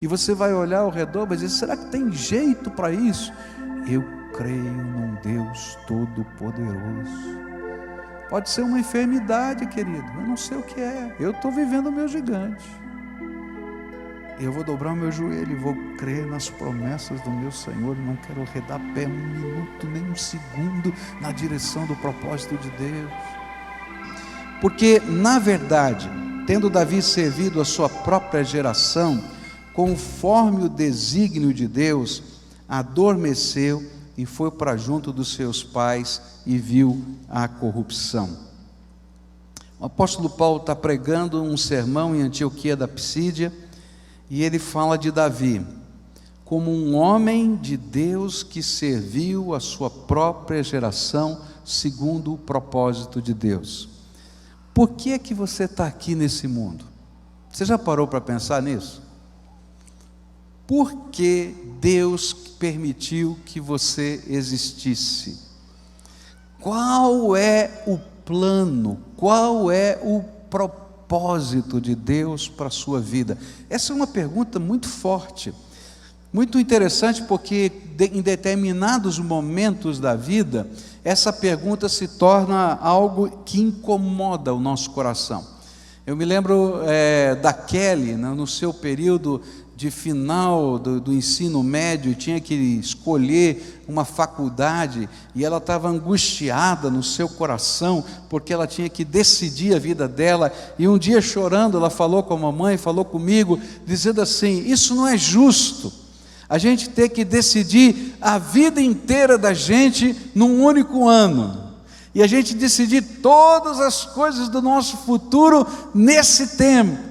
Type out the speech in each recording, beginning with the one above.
E você vai olhar ao redor e vai dizer: será que tem jeito para isso? Eu creio num Deus Todo-Poderoso. Pode ser uma enfermidade, querido, eu não sei o que é, eu estou vivendo o meu gigante. Eu vou dobrar o meu joelho e vou crer nas promessas do meu Senhor. Não quero arredar pé um minuto, nem um segundo na direção do propósito de Deus. Porque, na verdade, tendo Davi servido a sua própria geração, conforme o desígnio de Deus, adormeceu e foi para junto dos seus pais e viu a corrupção. O apóstolo Paulo está pregando um sermão em Antioquia da Psídia, e ele fala de Davi como um homem de Deus que serviu a sua própria geração segundo o propósito de Deus. Por que é que você está aqui nesse mundo? Você já parou para pensar nisso? Por que Deus permitiu que você existisse? Qual é o plano? Qual é o propósito de Deus para a sua vida? Essa é uma pergunta muito forte, muito interessante, porque em determinados momentos da vida, essa pergunta se torna algo que incomoda o nosso coração. Eu me lembro da Kelly, né, no seu período de final do ensino médio, tinha que escolher uma faculdade, e ela estava angustiada no seu coração, porque ela tinha que decidir a vida dela, e um dia chorando, ela falou com a mamãe, falou comigo, dizendo assim: isso não é justo, a gente ter que decidir a vida inteira da gente num único ano, e a gente decidir todas as coisas do nosso futuro nesse tempo.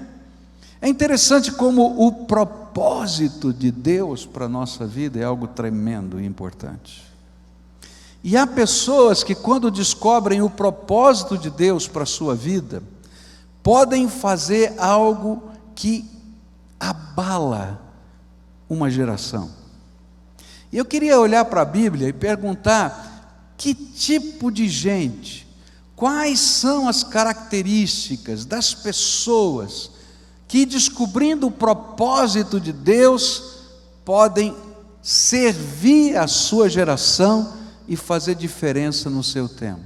É interessante como o propósito de Deus para a nossa vida é algo tremendo e importante. E há pessoas que, quando descobrem o propósito de Deus para a sua vida, podem fazer algo que abala uma geração. E eu queria olhar para a Bíblia e perguntar: que tipo de gente, quais são as características das pessoas que, descobrindo o propósito de Deus, podem servir a sua geração e fazer diferença no seu tempo?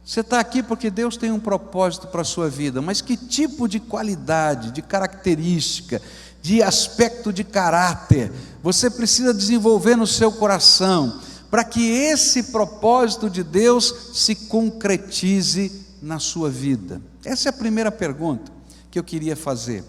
Você está aqui porque Deus tem um propósito para a sua vida, mas que tipo de qualidade, de característica, de aspecto de caráter você precisa desenvolver no seu coração, para que esse propósito de Deus se concretize na sua vida? Essa é a primeira pergunta que eu queria fazer,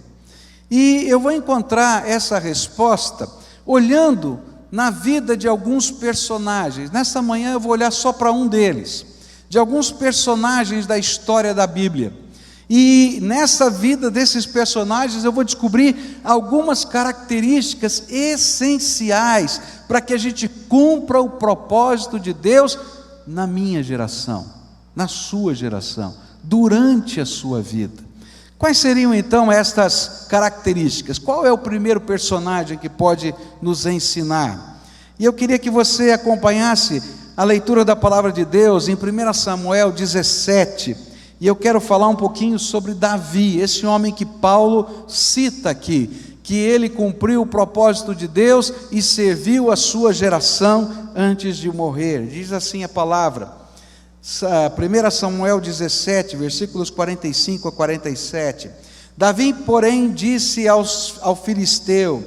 e eu vou encontrar essa resposta olhando na vida de alguns personagens. Nessa manhã eu vou olhar só para um deles, de alguns personagens da história da Bíblia, e nessa vida desses personagens eu vou descobrir algumas características essenciais para que a gente cumpra o propósito de Deus na minha geração, na sua geração, durante a sua vida. Quais seriam então estas características? Qual é o primeiro personagem que pode nos ensinar? E eu queria que você acompanhasse a leitura da palavra de Deus em 1 Samuel 17, e eu quero falar um pouquinho sobre Davi, esse homem que Paulo cita aqui, que ele cumpriu o propósito de Deus e serviu a sua geração antes de morrer. Diz assim a palavra, 1 Samuel 17, versículos 45 a 47. Davi, porém, disse ao filisteu: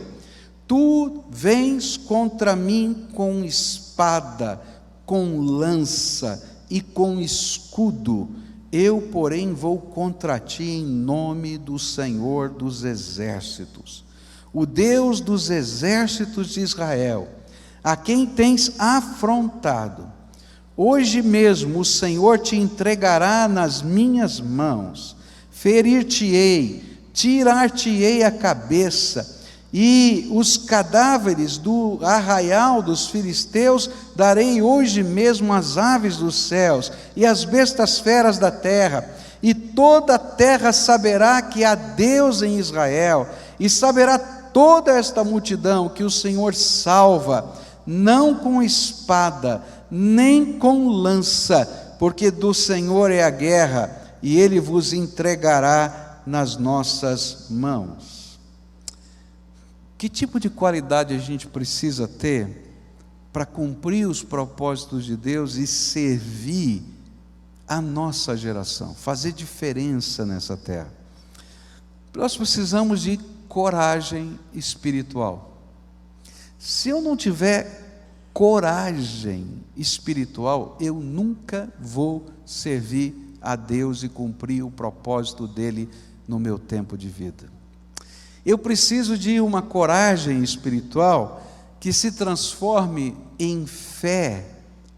tu vens contra mim com espada, com lança e com escudo, eu, porém, vou contra ti em nome do Senhor dos exércitos, o Deus dos exércitos de Israel, a quem tens afrontado. Hoje mesmo o Senhor te entregará nas minhas mãos, ferir-te-ei, tirar-te-ei a cabeça, e os cadáveres do arraial dos filisteus darei hoje mesmo às aves dos céus e às bestas feras da terra, e toda a terra saberá que há Deus em Israel, e saberá toda esta multidão que o Senhor salva, não com espada, nem com lança, porque do Senhor é a guerra, e Ele vos entregará nas nossas mãos. Que tipo de qualidade a gente precisa ter para cumprir os propósitos de Deus e servir a nossa geração, fazer diferença nessa terra? Nós precisamos de coragem espiritual. Se eu não tiver coragem espiritual, eu nunca vou servir a Deus e cumprir o propósito dele no meu tempo de vida. Eu preciso de uma coragem espiritual que se transforme em fé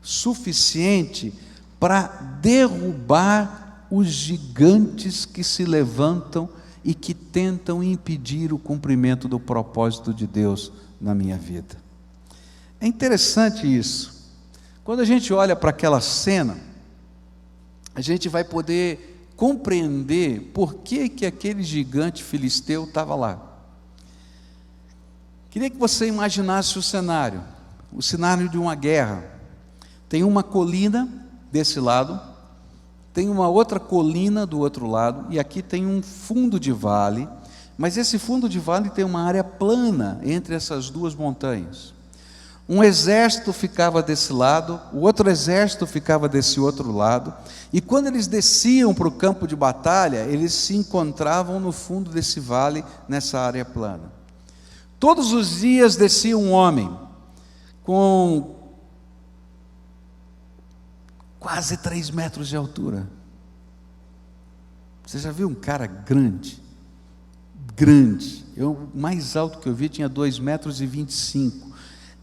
suficiente para derrubar os gigantes que se levantam e que tentam impedir o cumprimento do propósito de Deus na minha vida. É interessante isso. Quando a gente olha para aquela cena, a gente vai poder compreender por que aquele gigante filisteu estava lá. Queria que você imaginasse o cenário de uma guerra. Tem uma colina desse lado, tem uma outra colina do outro lado, e aqui tem um fundo de vale, mas esse fundo de vale tem uma área plana entre essas duas montanhas. Um exército ficava desse lado, o outro exército ficava desse outro lado, e quando eles desciam para o campo de batalha, eles se encontravam no fundo desse vale, nessa área plana. Todos os dias descia um homem, com quase 3 metros de altura. Você já viu um cara grande? Grande. O mais alto que eu vi tinha 2,25 metros.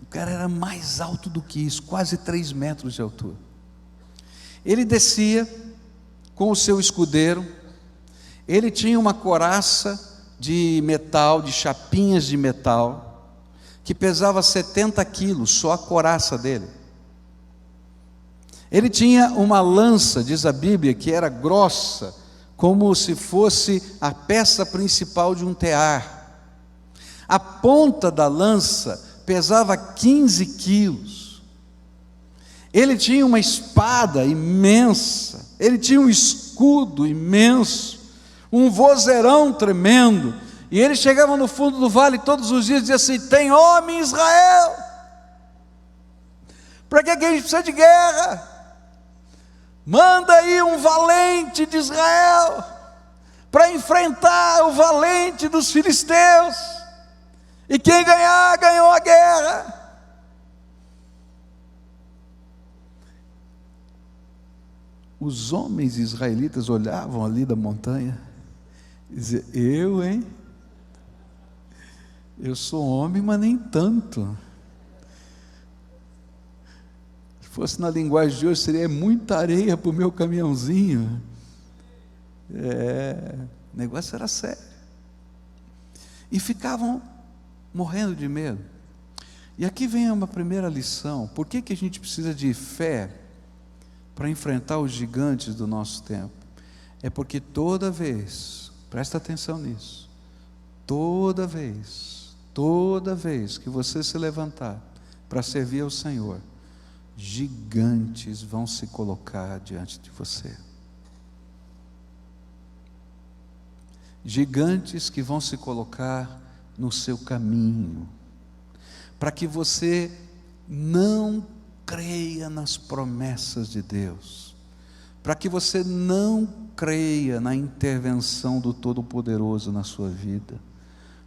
O cara era mais alto do que isso, quase 3 metros de altura. Ele descia com o seu escudeiro, ele tinha uma couraça de metal, de chapinhas de metal, que pesava 70 quilos, só a couraça dele. Ele tinha uma lança, diz a Bíblia, que era grossa, como se fosse a peça principal de um tear. A ponta da lança pesava 15 quilos. Ele tinha uma espada imensa, ele tinha um escudo imenso, um vozeirão tremendo, e ele chegava no fundo do vale todos os dias e dizia assim: tem homem em Israel, para que a gente precisa de guerra? Manda aí um valente de Israel, para enfrentar o valente dos filisteus, e quem ganhar, ganhou a guerra. Os homens israelitas olhavam ali da montanha e diziam: eu sou homem, mas nem tanto. Se fosse na linguagem de hoje, seria muita areia para o meu caminhãozinho. O negócio era sério. E ficavam morrendo de medo. E aqui vem uma primeira lição. Por que a gente precisa de fé para enfrentar os gigantes do nosso tempo? É porque toda vez, presta atenção nisso, toda vez que você se levantar para servir ao Senhor, gigantes vão se colocar diante de você. Gigantes que vão se colocar no seu caminho, para que você não creia nas promessas de Deus, para que você não creia na intervenção do Todo-Poderoso na sua vida,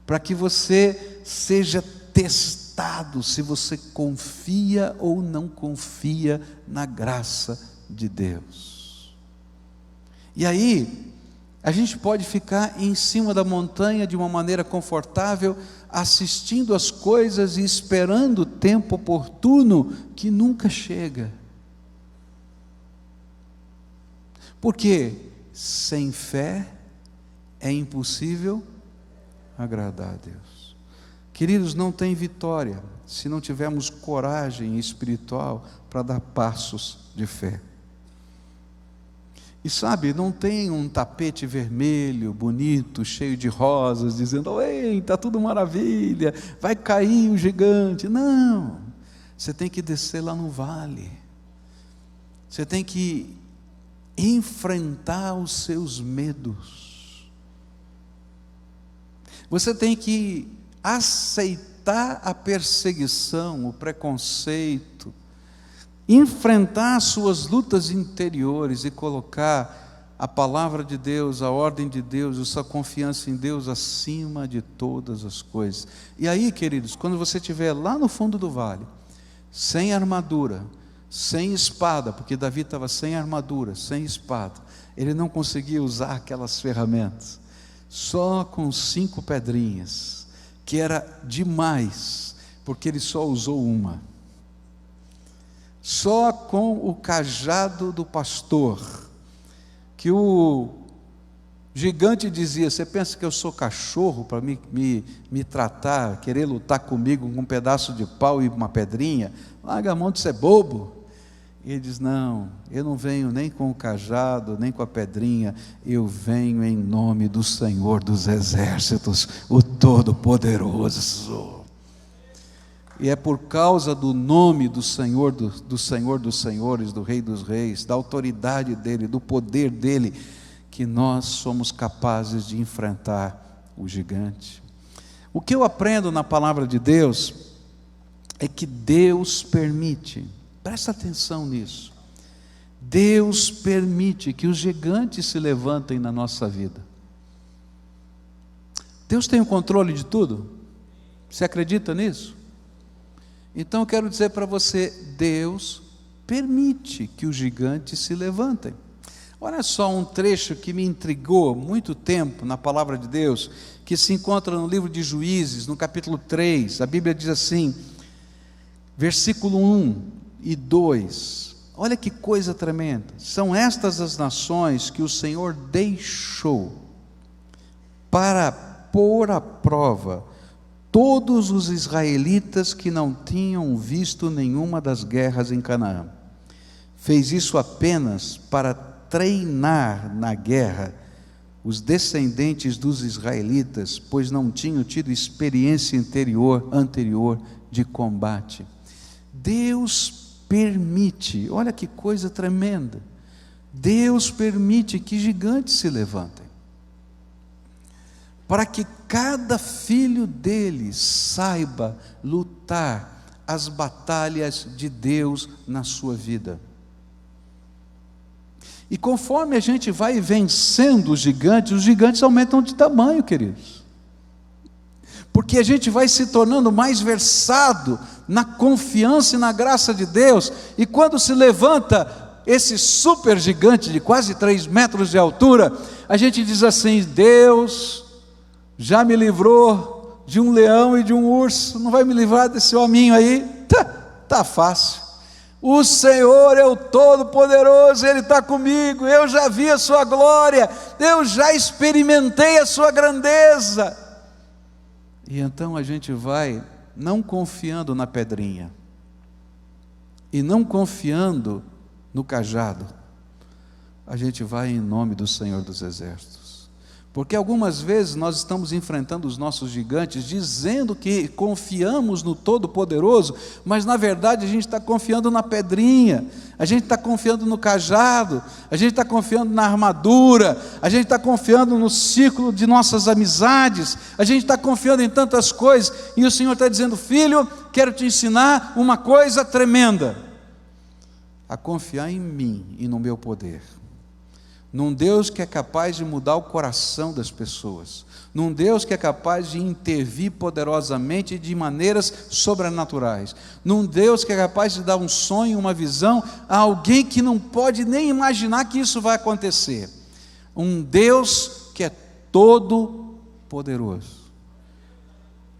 para que você seja testado se você confia ou não confia na graça de Deus. E aí, a gente pode ficar em cima da montanha de uma maneira confortável, assistindo as coisas e esperando o tempo oportuno que nunca chega. Porque sem fé é impossível agradar a Deus. Queridos, não tem vitória se não tivermos coragem espiritual para dar passos de fé. E sabe, não tem um tapete vermelho, bonito, cheio de rosas, dizendo: ei, está tudo maravilha, vai cair o gigante. Não, você tem que descer lá no vale, você tem que enfrentar os seus medos, você tem que aceitar a perseguição, o preconceito, enfrentar as suas lutas interiores e colocar a palavra de Deus, a ordem de Deus, a sua confiança em Deus acima de todas as coisas. E aí, queridos, quando você estiver lá no fundo do vale, sem armadura, sem espada, porque Davi estava sem armadura, sem espada, ele não conseguia usar aquelas ferramentas, só com 5 pedrinhas, que era demais, porque ele só usou uma. Só com o cajado do pastor, que o gigante dizia: você pensa que eu sou cachorro para me tratar, querer lutar comigo com um pedaço de pau e uma pedrinha? Larga a mão de ser bobo. E ele diz: não, eu não venho nem com o cajado, nem com a pedrinha, eu venho em nome do Senhor dos Exércitos, o Todo-Poderoso. E é por causa do nome do Senhor, do Senhor dos Senhores, do Rei dos Reis, da autoridade dEle, do poder dEle, que nós somos capazes de enfrentar o gigante. O que eu aprendo na palavra de Deus é que Deus permite, presta atenção nisso, Deus permite que os gigantes se levantem na nossa vida. Deus tem o controle de tudo? Você acredita nisso? Então eu quero dizer para você, Deus permite que os gigantes se levantem. Olha só um trecho que me intrigou muito tempo na palavra de Deus, que se encontra no livro de Juízes, no capítulo 3, a Bíblia diz assim, versículo 1 e 2, olha que coisa tremenda, são estas as nações que o Senhor deixou para pôr à prova todos os israelitas que não tinham visto nenhuma das guerras em Canaã. Fez isso apenas para treinar na guerra os descendentes dos israelitas, pois não tinham tido experiência anterior de combate. Deus permite, olha que coisa tremenda, Deus permite que gigantes se levantem, para que cada filho dele saiba lutar as batalhas de Deus na sua vida. E conforme a gente vai vencendo os gigantes aumentam de tamanho, queridos. Porque a gente vai se tornando mais versado na confiança e na graça de Deus, e quando se levanta esse super gigante de quase 3 metros de altura, a gente diz assim: Deus já me livrou de um leão e de um urso, não vai me livrar desse hominho aí? Tá fácil. O Senhor é o Todo-Poderoso, Ele está comigo, eu já vi a sua glória, eu já experimentei a sua grandeza. E então a gente vai não confiando na pedrinha, e não confiando no cajado, a gente vai em nome do Senhor dos Exércitos. Porque algumas vezes nós estamos enfrentando os nossos gigantes, dizendo que confiamos no Todo-Poderoso, mas na verdade a gente está confiando na pedrinha, a gente está confiando no cajado, a gente está confiando na armadura, a gente está confiando no ciclo de nossas amizades, a gente está confiando em tantas coisas, e o Senhor está dizendo: filho, quero te ensinar uma coisa tremenda, a confiar em mim e no meu poder, num Deus que é capaz de mudar o coração das pessoas, num Deus que é capaz de intervir poderosamente de maneiras sobrenaturais, num Deus que é capaz de dar um sonho, uma visão a alguém que não pode nem imaginar que isso vai acontecer, um Deus que é todo poderoso.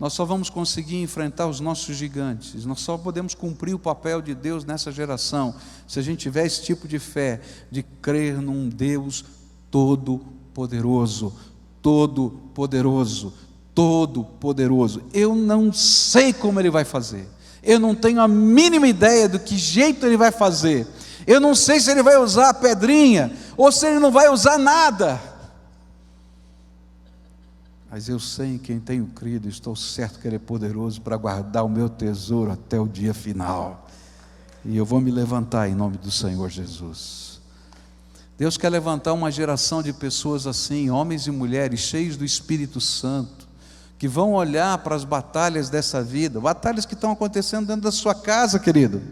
Nós só vamos conseguir enfrentar os nossos gigantes, nós só podemos cumprir o papel de Deus nessa geração, se a gente tiver esse tipo de fé, de crer num Deus todo-poderoso, todo-poderoso, todo-poderoso. Eu não sei como Ele vai fazer, eu não tenho a mínima ideia do que jeito Ele vai fazer, eu não sei se Ele vai usar a pedrinha, ou se Ele não vai usar nada, mas eu sei em quem tenho crido, estou certo que Ele é poderoso para guardar o meu tesouro até o dia final, e eu vou me levantar em nome do Senhor Jesus. Deus quer levantar uma geração de pessoas assim, homens e mulheres cheios do Espírito Santo, que vão olhar para as batalhas dessa vida, batalhas que estão acontecendo dentro da sua casa, querido,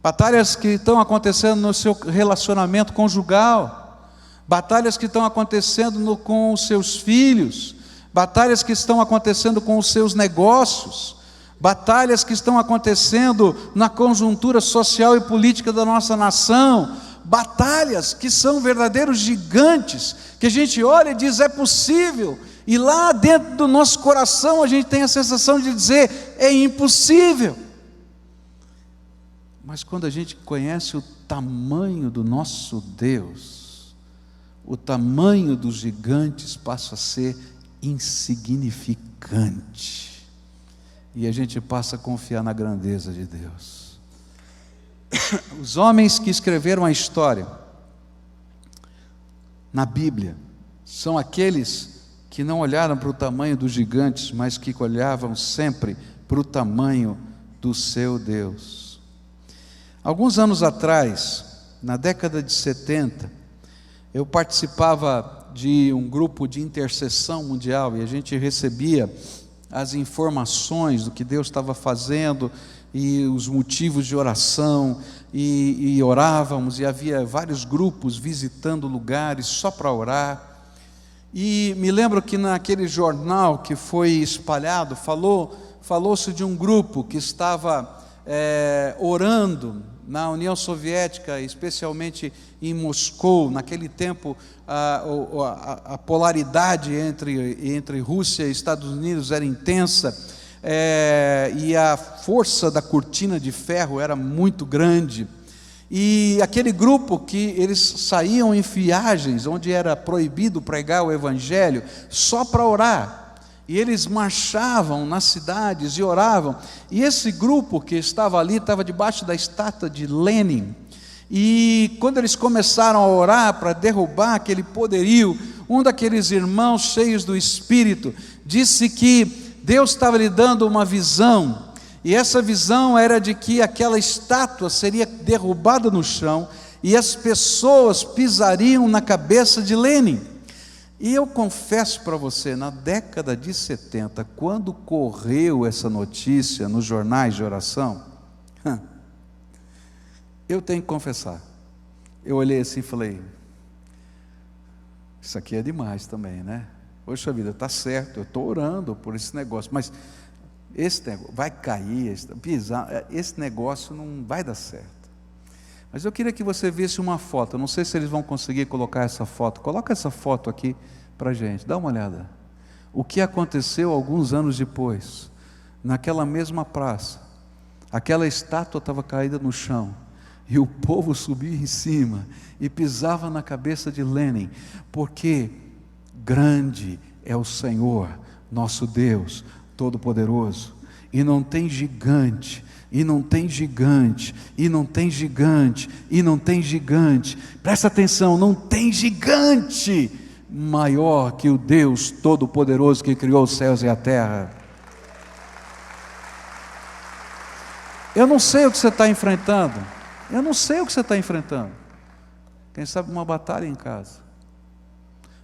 batalhas que estão acontecendo no seu relacionamento conjugal, batalhas que estão acontecendo com os seus filhos, batalhas que estão acontecendo com os seus negócios, batalhas que estão acontecendo na conjuntura social e política da nossa nação, batalhas que são verdadeiros gigantes, que a gente olha e diz, é possível, e lá dentro do nosso coração a gente tem a sensação de dizer, é impossível. Mas quando a gente conhece o tamanho do nosso Deus, o tamanho dos gigantes passa a ser insignificante, e a gente passa a confiar na grandeza de Deus. Os homens que escreveram a história na Bíblia são aqueles que não olharam para o tamanho dos gigantes, mas que olhavam sempre para o tamanho do seu Deus. Alguns anos atrás, na década de 70, eu participava de um grupo de intercessão mundial, e a gente recebia as informações do que Deus estava fazendo, e os motivos de oração, e orávamos, e havia vários grupos visitando lugares só para orar. E me lembro que naquele jornal que foi espalhado, falou-se de um grupo que estava orando na União Soviética, especialmente em Moscou. Naquele tempo a polaridade entre Rússia e Estados Unidos era intensa, e a força da cortina de ferro era muito grande. E aquele grupo que eles saíam em viagens, onde era proibido pregar o Evangelho, só para orar, e eles marchavam nas cidades e oravam, e esse grupo que estava ali, estava debaixo da estátua de Lenin, e quando eles começaram a orar para derrubar aquele poderio, um daqueles irmãos cheios do Espírito, disse que Deus estava lhe dando uma visão, e essa visão era de que aquela estátua seria derrubada no chão, e as pessoas pisariam na cabeça de Lenin. E eu confesso para você, na década de 70, quando correu essa notícia nos jornais de oração, eu tenho que confessar, eu olhei assim e falei, isso aqui é demais também, né? Poxa vida, está certo, eu estou orando por esse negócio, mas esse negócio vai cair, esse negócio não vai dar certo. Mas eu queria que você visse uma foto, eu não sei se eles vão conseguir colocar essa foto, coloca essa foto aqui para a gente, dá uma olhada, o que aconteceu alguns anos depois, naquela mesma praça, aquela estátua estava caída no chão, e o povo subia em cima, e pisava na cabeça de Lenin, porque grande é o Senhor, nosso Deus, Todo-Poderoso, e não tem gigante, e não tem gigante, e não tem gigante, e não tem gigante, presta atenção, não tem gigante maior que o Deus Todo-Poderoso que criou os céus e a terra. Eu não sei o que você está enfrentando, eu não sei o que você está enfrentando, quem sabe uma batalha em casa,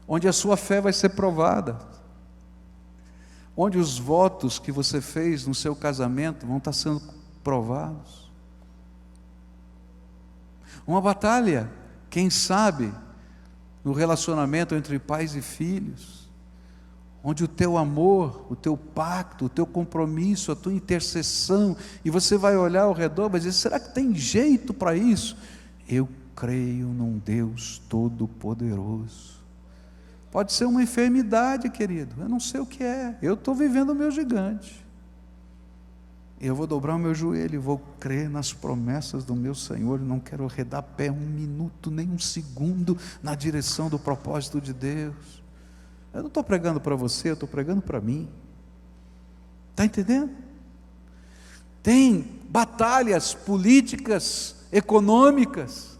onde a sua fé vai ser provada, onde os votos que você fez no seu casamento vão estar sendo provados. Uma batalha, quem sabe, no relacionamento entre pais e filhos, onde o teu amor, o teu pacto, o teu compromisso, a tua intercessão, e você vai olhar ao redor e vai dizer, será que tem jeito para isso? Eu creio num Deus Todo-Poderoso. Pode ser uma enfermidade, querido, eu não sei o que é, eu estou vivendo o meu gigante, eu vou dobrar o meu joelho e vou crer nas promessas do meu Senhor, não quero arredar pé um minuto, nem um segundo, na direção do propósito de Deus. Eu não estou pregando para você, eu estou pregando para mim, está entendendo? Tem batalhas políticas, econômicas,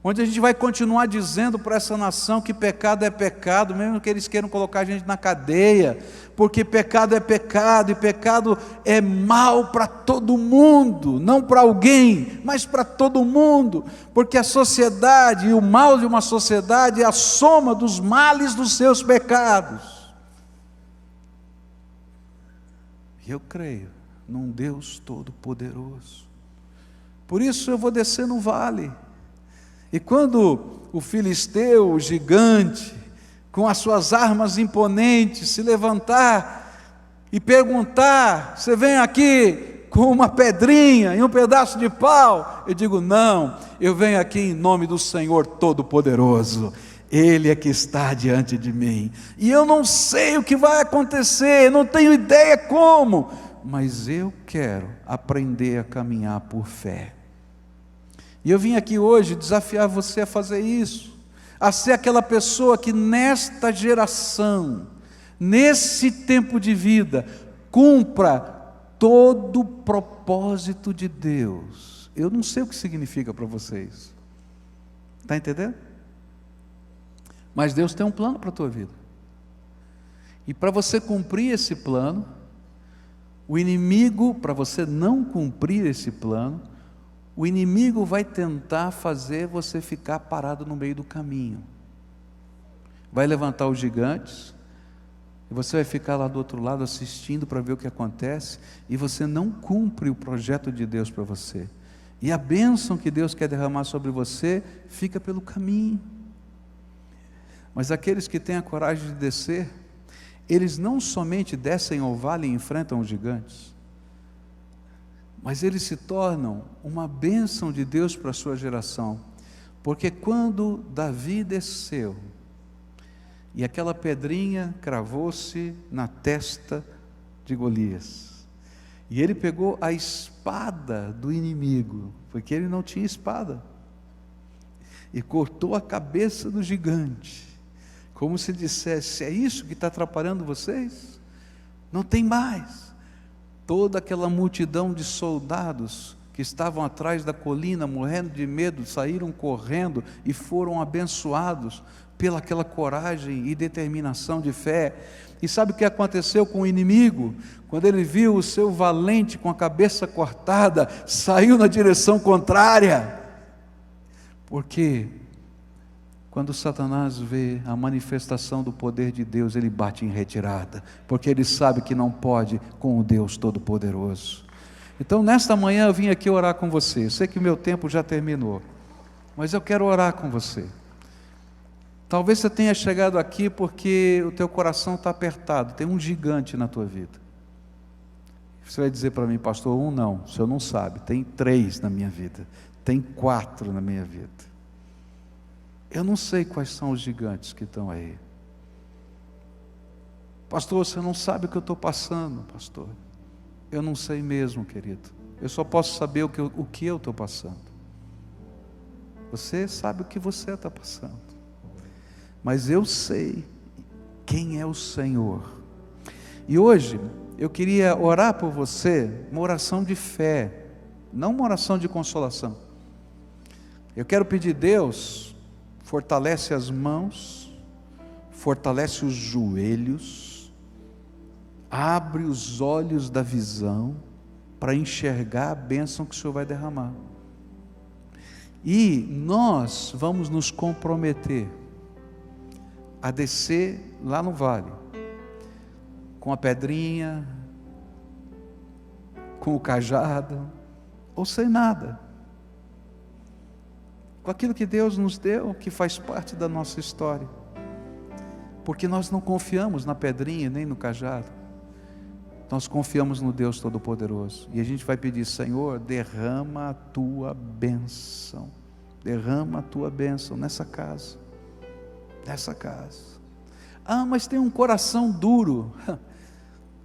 onde a gente vai continuar dizendo para essa nação que pecado é pecado, mesmo que eles queiram colocar a gente na cadeia, porque pecado é pecado, e pecado é mal para todo mundo, não para alguém, mas para todo mundo, porque a sociedade e o mal de uma sociedade é a soma dos males dos seus pecados. Eu creio num Deus todo-poderoso. Por isso eu vou descer no vale. E quando o filisteu, o gigante, com as suas armas imponentes, se levantar e perguntar: você vem aqui com uma pedrinha e um pedaço de pau? Eu digo: não, eu venho aqui em nome do Senhor Todo-Poderoso. Ele é que está diante de mim, e eu não sei o que vai acontecer, não tenho ideia como, mas eu quero aprender a caminhar por fé. E eu vim aqui hoje desafiar você a fazer isso, a ser aquela pessoa que nesta geração, nesse tempo de vida, cumpra todo o propósito de Deus. Eu não sei o que significa para vocês, está entendendo? Mas Deus tem um plano para a tua vida, e para você cumprir esse plano, o inimigo, para você não cumprir esse plano, o inimigo vai tentar fazer você ficar parado no meio do caminho, vai levantar os gigantes, e você vai ficar lá do outro lado assistindo para ver o que acontece, e você não cumpre o projeto de Deus para você, e a bênção que Deus quer derramar sobre você, fica pelo caminho. Mas aqueles que têm a coragem de descer, eles não somente descem ao vale e enfrentam os gigantes, mas eles se tornam uma bênção de Deus para a sua geração, porque quando Davi desceu, e aquela pedrinha cravou-se na testa de Golias, e ele pegou a espada do inimigo, porque ele não tinha espada, e cortou a cabeça do gigante, como se dissesse: é isso que está atrapalhando vocês? Não tem mais. Toda aquela multidão de soldados que estavam atrás da colina, morrendo de medo, saíram correndo e foram abençoados pelaquela coragem e determinação de fé. E sabe o que aconteceu com o inimigo? Quando ele viu o seu valente com a cabeça cortada, saiu na direção contrária. Porque quando Satanás vê a manifestação do poder de Deus, ele bate em retirada, porque ele sabe que não pode com o Deus Todo-Poderoso. Então nesta manhã eu vim aqui orar com você. Eu sei que o meu tempo já terminou, mas eu quero orar com você. Talvez você tenha chegado aqui porque o teu coração está apertado, tem um gigante na tua vida. Você vai dizer para mim: pastor, um não, o senhor não sabe, tem 3 na minha vida, tem 4 na minha vida. Eu não sei quais são os gigantes que estão aí. Pastor, você não sabe o que eu estou passando, pastor. Eu não sei mesmo, querido. Eu só posso saber o que eu estou passando. Você sabe o que você está passando. Mas eu sei quem é o Senhor. E hoje eu queria orar por você, uma oração de fé, não uma oração de consolação. Eu quero pedir: Deus, fortalece as mãos, fortalece os joelhos, abre os olhos da visão para enxergar a bênção que o Senhor vai derramar. E nós vamos nos comprometer a descer lá no vale, com a pedrinha, com o cajado, ou sem nada, com aquilo que Deus nos deu, que faz parte da nossa história, porque nós não confiamos na pedrinha nem no cajado, nós confiamos no Deus Todo-Poderoso, e a gente vai pedir: Senhor, derrama a tua bênção, derrama a tua bênção nessa casa, Ah, mas tem um coração duro.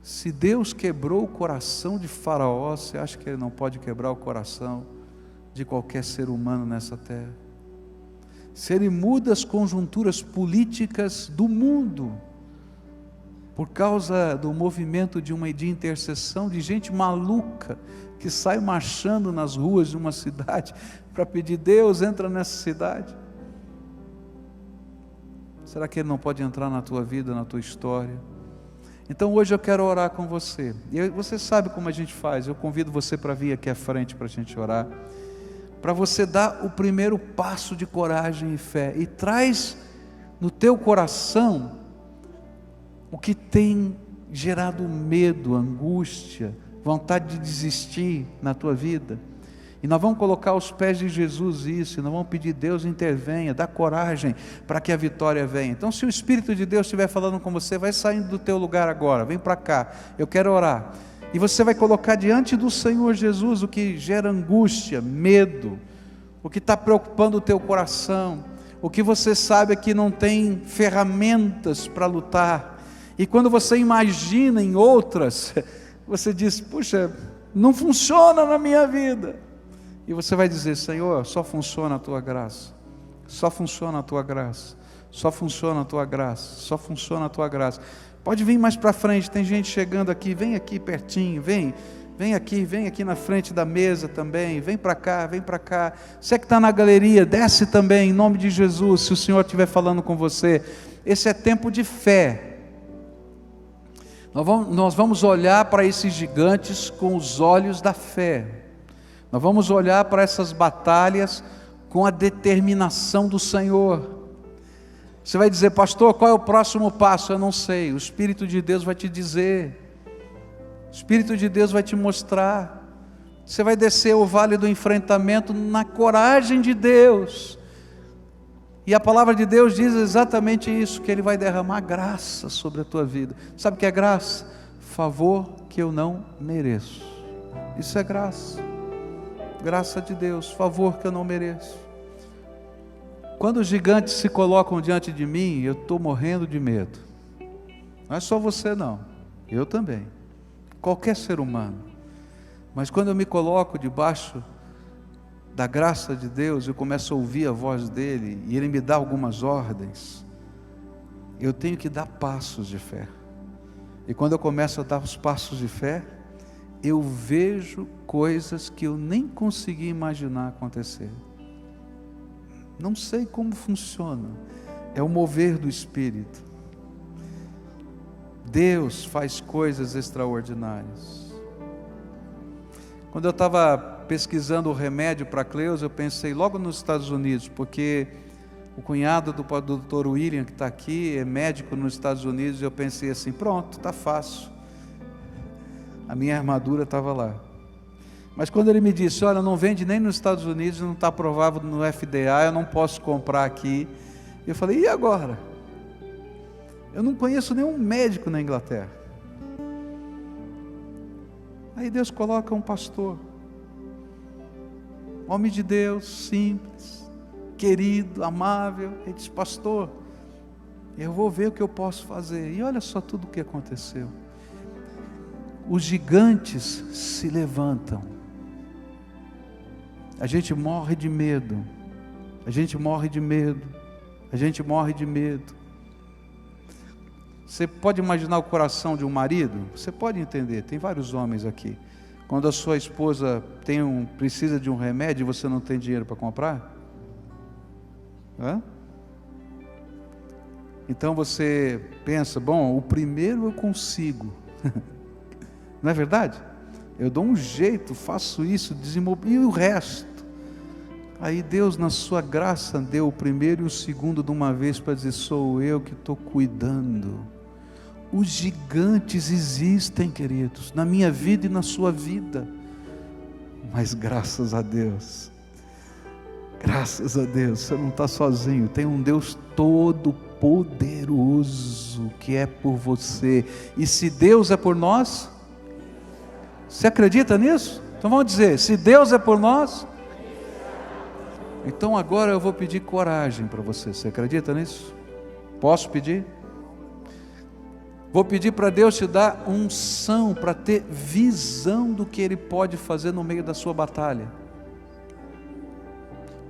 Se Deus quebrou o coração de Faraó, você acha que Ele não pode quebrar o coração de qualquer ser humano nessa terra? Se Ele muda as conjunturas políticas do mundo, por causa do movimento de intercessão de gente maluca, que sai marchando nas ruas de uma cidade, para pedir: Deus, entra nessa cidade. Será que Ele não pode entrar na tua vida, na tua história? Então hoje eu quero orar com você, e você sabe como a gente faz. Eu convido você para vir aqui à frente para a gente orar, para você dar o primeiro passo de coragem e fé, e traz no teu coração o que tem gerado medo, angústia, vontade de desistir na tua vida. E nós vamos colocar aos pés de Jesus isso, e nós vamos pedir: Deus intervenha, dá coragem para que a vitória venha. Então, se o Espírito de Deus estiver falando com você, vai saindo do teu lugar agora, vem para cá, eu quero orar. E você vai colocar diante do Senhor Jesus o que gera angústia, medo, o que está preocupando o teu coração, o que você sabe é que não tem ferramentas para lutar. E quando você imagina em outras, você diz: puxa, não funciona na minha vida. E você vai dizer: Senhor, só funciona a tua graça, só funciona a tua graça, só funciona a tua graça, só funciona a tua graça. Pode vir mais para frente, tem gente chegando aqui, vem aqui pertinho, vem aqui na frente da mesa também, vem para cá, vem para cá. Você que está na galeria, desce também, em nome de Jesus, se o Senhor estiver falando com você. Esse é tempo de fé. Nós vamos olhar para esses gigantes com os olhos da fé. Nós vamos olhar para essas batalhas com a determinação do Senhor. Você vai dizer: pastor, qual é o próximo passo? Eu não sei, o Espírito de Deus vai te dizer, o Espírito de Deus vai te mostrar. Você vai descer o vale do enfrentamento na coragem de Deus, e a palavra de Deus diz exatamente isso, que Ele vai derramar graça sobre a tua vida. Sabe o que é graça? Favor que eu não mereço. Isso é graça, graça de Deus, favor que eu não mereço. Quando os gigantes se colocam diante de mim, eu estou morrendo de medo. Não é só você não, eu também, qualquer ser humano. Mas quando eu me coloco debaixo da graça de Deus, eu começo a ouvir a voz dEle, e Ele me dá algumas ordens, eu tenho que dar passos de fé. E quando eu começo a dar os passos de fé, eu vejo coisas que eu nem consegui imaginar acontecer. Não sei como funciona, é o mover do Espírito. Deus faz coisas extraordinárias. Quando eu estava pesquisando o remédio para Cleusa, eu pensei logo nos Estados Unidos, porque o cunhado do Dr. William, que está aqui, é médico nos Estados Unidos, e eu pensei assim: pronto, está fácil. A minha armadura estava lá. Mas quando ele me disse: olha, não vende nem nos Estados Unidos, não está aprovado no FDA, eu não posso comprar aqui. Eu falei: e agora? Eu não conheço nenhum médico na Inglaterra. Aí Deus coloca um pastor, homem de Deus, simples, querido, amável. Ele diz: pastor, eu vou ver o que eu posso fazer. E olha só tudo o que aconteceu. Os gigantes se levantam. A gente morre de medo, a gente morre de medo, a gente morre de medo. Você pode imaginar o coração de um marido? Você pode entender, tem vários homens aqui. Quando a sua esposa precisa de um remédio e você não tem dinheiro para comprar? Então você pensa: bom, o primeiro eu consigo. Não é verdade? Eu dou um jeito, faço isso, e o resto. Aí Deus, na sua graça, deu o primeiro e o segundo de uma vez para dizer: sou eu que estou cuidando. Os gigantes existem, queridos, na minha vida e na sua vida. Mas graças a Deus, você não está sozinho. Tem um Deus todo poderoso que é por você. E se Deus é por nós, você acredita nisso? Então vamos dizer: se Deus é por nós, então agora eu vou pedir coragem para você. Você acredita nisso? Posso pedir? Vou pedir para Deus te dar unção, para ter visão do que Ele pode fazer no meio da sua batalha.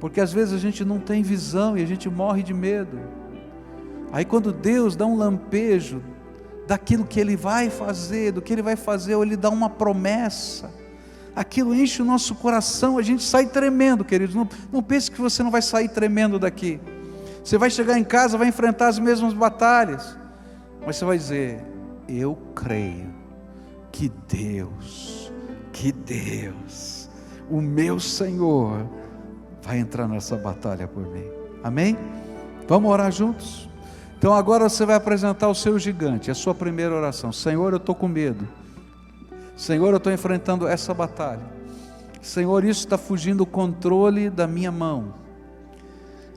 Porque às vezes a gente não tem visão e a gente morre de medo. Aí quando Deus dá um lampejo daquilo que Ele vai fazer, do que Ele vai fazer, ou Ele dá uma promessa, aquilo enche o nosso coração, a gente sai tremendo, queridos. Não pense que você não vai sair tremendo daqui. Você vai chegar em casa, vai enfrentar as mesmas batalhas, mas você vai dizer: eu creio que Deus, o meu Senhor, vai entrar nessa batalha por mim. Amém? Vamos orar juntos? Então agora você vai apresentar o seu gigante, a sua primeira oração. Senhor, eu estou com medo. Senhor, eu estou enfrentando essa batalha. Senhor, isso está fugindo do controle da minha mão.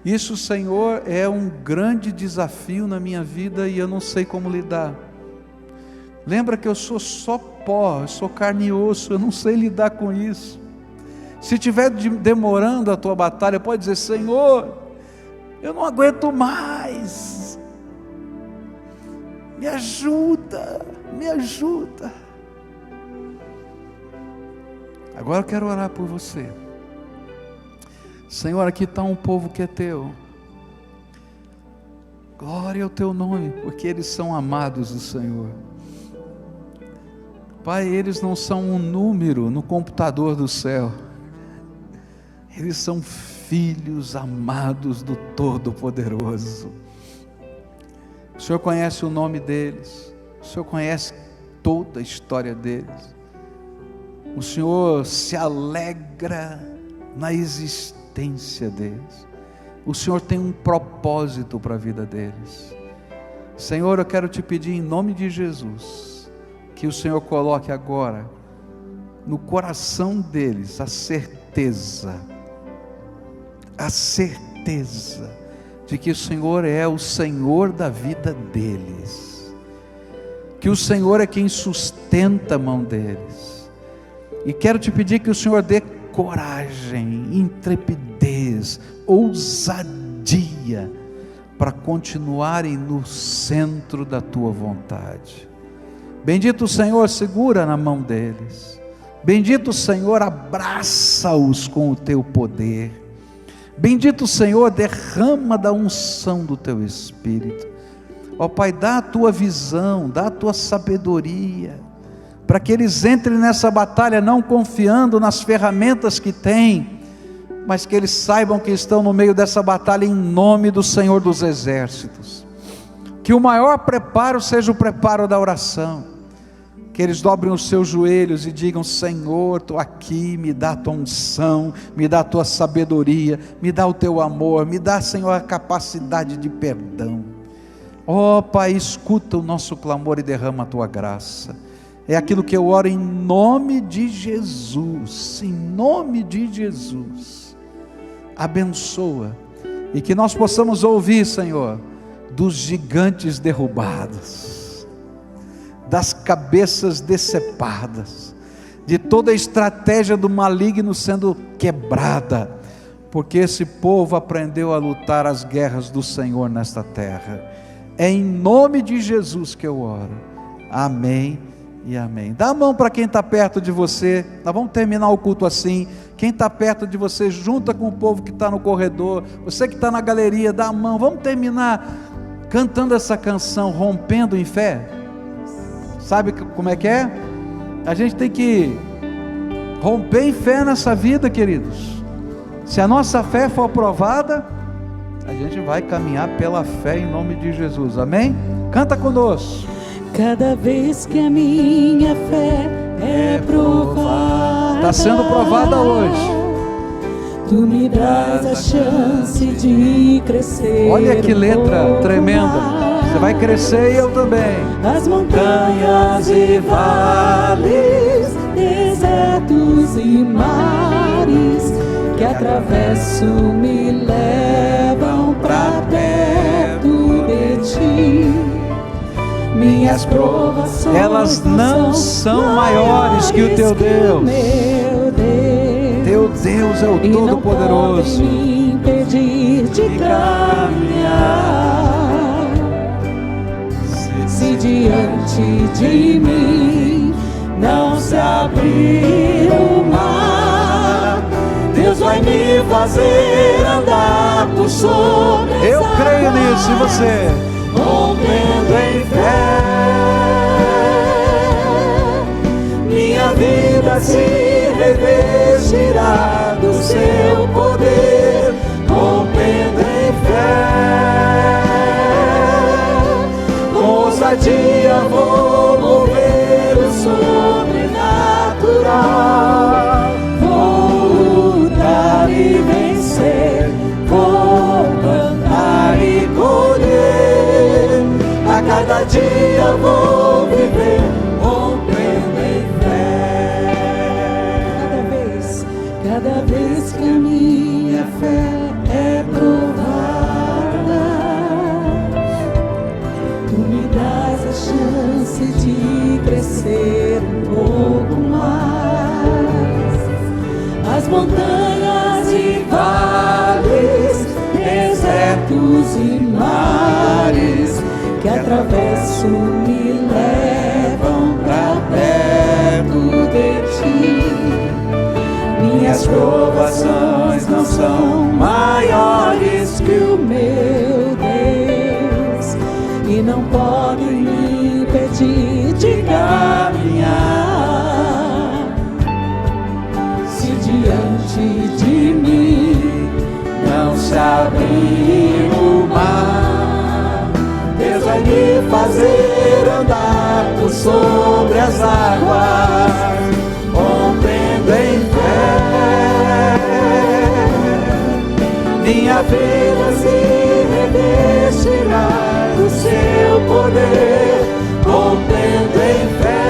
Isso, Senhor, é um grande desafio na minha vida e eu não sei como lidar. Lembra que eu sou só pó, eu sou carne e osso, eu não sei lidar com isso. Se estiver demorando a tua batalha, pode dizer: Senhor, eu não aguento mais, me ajuda, me ajuda. Agora eu quero orar por você. Senhor, aqui está um povo que é teu. Glória ao teu nome, porque eles são amados do Senhor. Pai, eles não são um número no computador do céu. Eles são filhos amados do Todo-Poderoso. O Senhor conhece o nome deles. O Senhor conhece toda a história deles. O Senhor se alegra na existência deles. O Senhor tem um propósito para a vida deles. Senhor, eu quero te pedir em nome de Jesus, que o Senhor coloque agora no coração deles a certeza de que o Senhor é o Senhor da vida deles, que o Senhor é quem sustenta a mão deles. E quero te pedir que o Senhor dê coragem, intrepidez, ousadia para continuarem no centro da tua vontade. Bendito Senhor, segura na mão deles. Bendito Senhor, abraça-os com o teu poder. Bendito Senhor, derrama da unção do teu Espírito. Ó Pai, dá a tua visão, dá a tua sabedoria, para que eles entrem nessa batalha não confiando nas ferramentas que têm, mas que eles saibam que estão no meio dessa batalha em nome do Senhor dos Exércitos. Que o maior preparo seja o preparo da oração, que eles dobrem os seus joelhos e digam: Senhor, estou aqui, me dá a tua unção, me dá a tua sabedoria, me dá o teu amor, me dá, Senhor, a capacidade de perdão. Ó Pai, escuta o nosso clamor e derrama a tua graça. É aquilo que eu oro em nome de Jesus, em nome de Jesus. Abençoa, e que nós possamos ouvir, Senhor, dos gigantes derrubados, das cabeças decepadas, de toda a estratégia do maligno sendo quebrada, porque esse povo aprendeu a lutar as guerras do Senhor nesta terra. É em nome de Jesus que eu oro. Amém e amém. Dá a mão para quem está perto de você. Nós vamos terminar o culto assim. Quem está perto de você, junta com o povo que está no corredor. Você que está na galeria, dá a mão. Vamos terminar cantando essa canção, Rompendo em Fé. Sabe como é que é? A gente tem que romper em fé nessa vida, queridos. Se a nossa fé for aprovada, a gente vai caminhar pela fé em nome de Jesus. Amém? Canta conosco. Cada vez que a minha fé é provada, está sendo provada hoje. Tu me dás a chance de crescer. Olha que letra tremenda. Você vai crescer e eu também. As montanhas e vales, desertos e mares que atravesso me levam pra perto de ti. Minhas provações, elas não são maiores que o teu Deus. Teu Deus é o Todo-Poderoso. E não podem me impedir de caminhar. Se diante de mim não se abrir o mar, Deus vai me fazer andar por sobre as Eu creio nisso, e você? Rompendo em fé, minha vida se revestirá do seu poder. Rompendo em fé, com ousadia vou mover o sobrenatural. Vou lutar e vencer, vou plantar e colher. montanhas e vales, desertos e mares, que atravesso me levam pra perto de ti. Minhas provações não são maiores que o meu Deus, e não podem me impedir de caminhar. Se diante de mim não se abrir o mar, Deus vai me fazer andar por sobre as águas, rompendo em fé. Minha vida se revestirá do seu poder, rompendo em fé.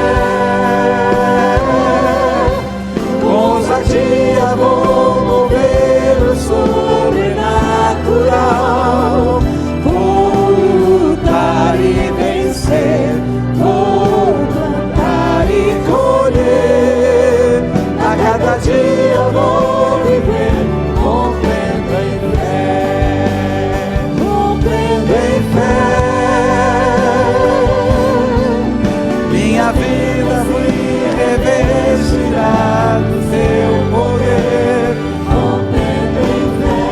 Com ousadia vou mover o sobrenatural, vou lutar e vencer, vou plantar e colher. A cada dia vou viver, rompendo em fé, rompendo em fé. Minha vida me revestirá do seu poder, rompendo em fé.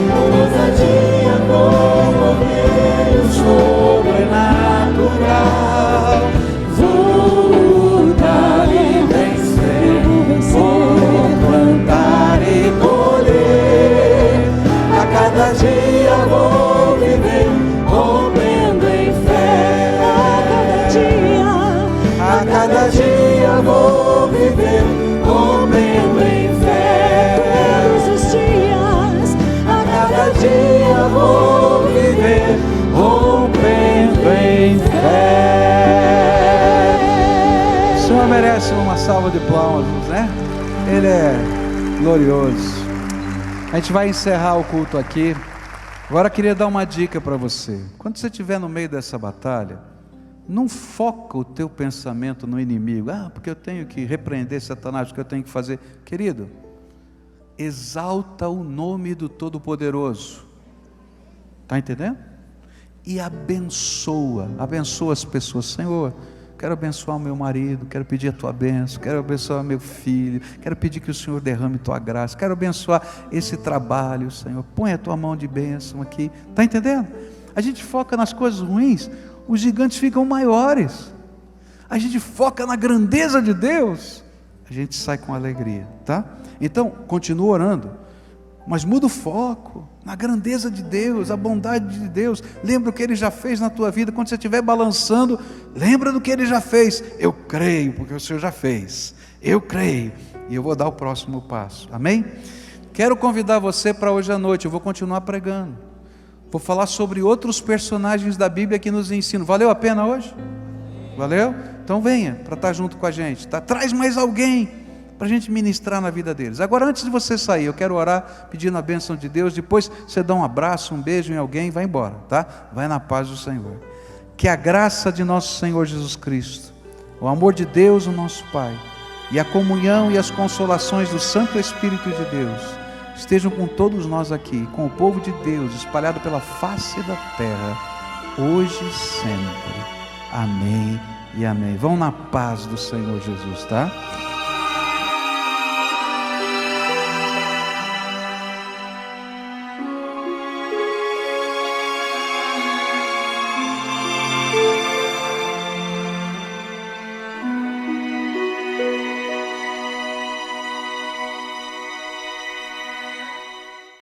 Com ousadia vou mover o sobrenatural, vou lutar e vencer, vou plantar e colher. A cada dia vou viver, rompendo em fé. A cada dia vou viver, rompendo em fé. Todos os dias, a cada dia vou viver, rompendo em fé. O Senhor merece uma salva de palmas, né? Ele é glorioso. A gente vai encerrar o culto aqui. Agora eu queria dar uma dica para você. Quando você estiver no meio dessa batalha, não foca o teu pensamento no inimigo. Porque eu tenho que repreender Satanás, porque eu tenho que fazer. Querido, exalta o nome do Todo-Poderoso. Está entendendo? E abençoa as pessoas. Senhor, quero abençoar o meu marido, quero pedir a tua bênção, quero abençoar meu filho, quero pedir que o Senhor derrame tua graça, quero abençoar esse trabalho, Senhor, põe a tua mão de bênção aqui. Está entendendo? A gente foca nas coisas ruins, os gigantes ficam maiores. A gente foca na grandeza de Deus, a gente sai com alegria, tá? Então, continua orando, mas muda o foco na grandeza de Deus, a bondade de Deus. Lembra o que Ele já fez na tua vida. Quando você estiver balançando, lembra do que Ele já fez. Eu creio, porque o Senhor já fez. Eu creio, e eu vou dar o próximo passo. Amém? Quero convidar você para hoje à noite. Eu vou continuar pregando. Vou falar sobre outros personagens da Bíblia que nos ensinam. Valeu a pena hoje? Valeu? Então venha para estar junto com a gente, tá? Traz mais alguém para a gente ministrar na vida deles. Agora, antes de você sair, eu quero orar pedindo a bênção de Deus. Depois você dá um abraço, um beijo em alguém e vai embora, tá? Vai na paz do Senhor. Que a graça de nosso Senhor Jesus Cristo, o amor de Deus, o nosso Pai, e a comunhão e as consolações do Santo Espírito de Deus estejam com todos nós aqui, com o povo de Deus espalhado pela face da terra, hoje e sempre. Amém e amém. Vão na paz do Senhor Jesus, tá?